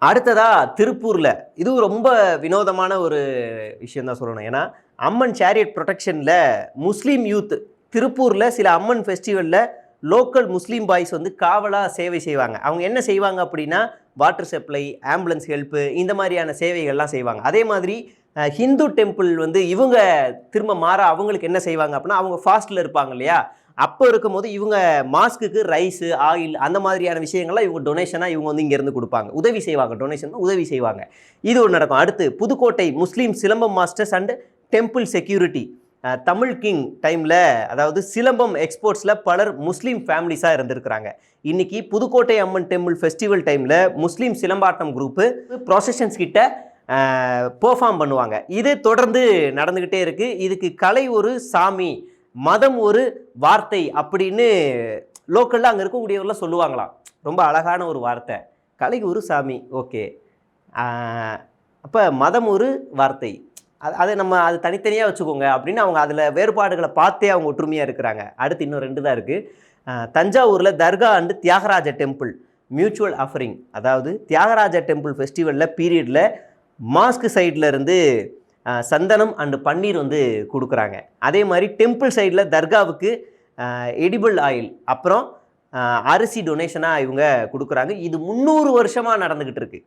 அடுத்ததா திருப்பூர்ல இது ரொம்ப வினோதமான ஒரு விஷயம் தான் சொல்லணும். ஏன்னா, அம்மன் சேரியட் புரொடெக்ஷன்ல முஸ்லீம் யூத் திருப்பூர்ல சில அம்மன் ஃபெஸ்டிவல்ல லோக்கல் முஸ்லீம் பாய்ஸ் வந்து காவலா சேவை செய்வாங்க. அவங்க என்ன செய்வாங்க அப்படின்னா, வாட்டர் சப்ளை, ஆம்புலன்ஸ் ஹெல்ப்பு இந்த மாதிரியான சேவைகள்லாம் செய்வாங்க. அதே மாதிரி ஹிந்து டெம்பிள் வந்து இவங்க திரும்ப மாறா அவங்களுக்கு என்ன செய்வாங்க அப்படின்னா, அவங்க ஃபாஸ்ட்ல இருப்பாங்க இல்லையா? அப்போ இருக்கும்போது இவங்க மாஸ்க்குக்கு ரைஸு, ஆயில் அந்த மாதிரியான விஷயங்கள்லாம் இவங்க டொனேஷனா இவங்க வந்து இங்கேருந்து குடுப்பாங்க. உதவி செய்வாங்க. டொனேஷன் உதவி செய்வாங்க. இது ஒண்ணு நடக்கும். அடுத்து Pudukkottai Muslim silambam masters and temple security. Tamil king டைம்ல அதாவது சிலம்பம் எக்ஸ்போர்ட்ஸ்ல பலர் முஸ்லீம் ஃபேமிலிஸா இருந்திருக்கிறாங்க. இன்னைக்கு புதுக்கோட்டை அம்மன் டெம்பிள் ஃபெஸ்டிவல் டைம்ல முஸ்லீம் சிலம்பாட்டம் குரூப் ப்ரொசஷன்ஸ் கிட்ட பெர்ஃபார்ம் பண்ணுவாங்க. இது தொடர்ந்து நடந்துகிட்டே இருக்கு. இதுக்கு கலை ஒரு சாமி, மதம் ஒரு வார்த்தை அப்படின்னு லோக்கல்ல அங்க இருக்கக்கூடியவர்லாம் சொல்லுவாங்களாம். ரொம்ப அழகான ஒரு வார்த்தை. கலை ஒரு சாமி. ஓகே. அப்ப மதம் ஒரு வார்த்தை. அதை நம்ம அது தனித்தனியாக வச்சுக்கோங்க அப்படின்னு அவங்க அதில் வேறுபாடுகளை பார்த்தே அவங்க ஒற்றுமையாக இருக்கிறாங்க. அடுத்து இன்னும் 2 தான் இருக்குது. தஞ்சாவூரில் தர்கா and Tyagaraja temple mutual offering. அதாவது தியாகராஜ டெம்பிள் ஃபெஸ்டிவலில் பீரியடில் மாஸ்க் சைடில் இருந்து சந்தனம் அண்டு பன்னீர் வந்து கொடுக்குறாங்க. அதே மாதிரி டெம்பிள் சைடில் தர்காவுக்கு எடிபிள் ஆயில் அப்புறம் அரிசி டொனேஷனாக இவங்க கொடுக்குறாங்க. இது 300 வருஷமாக நடந்துக்கிட்டு இருக்கு.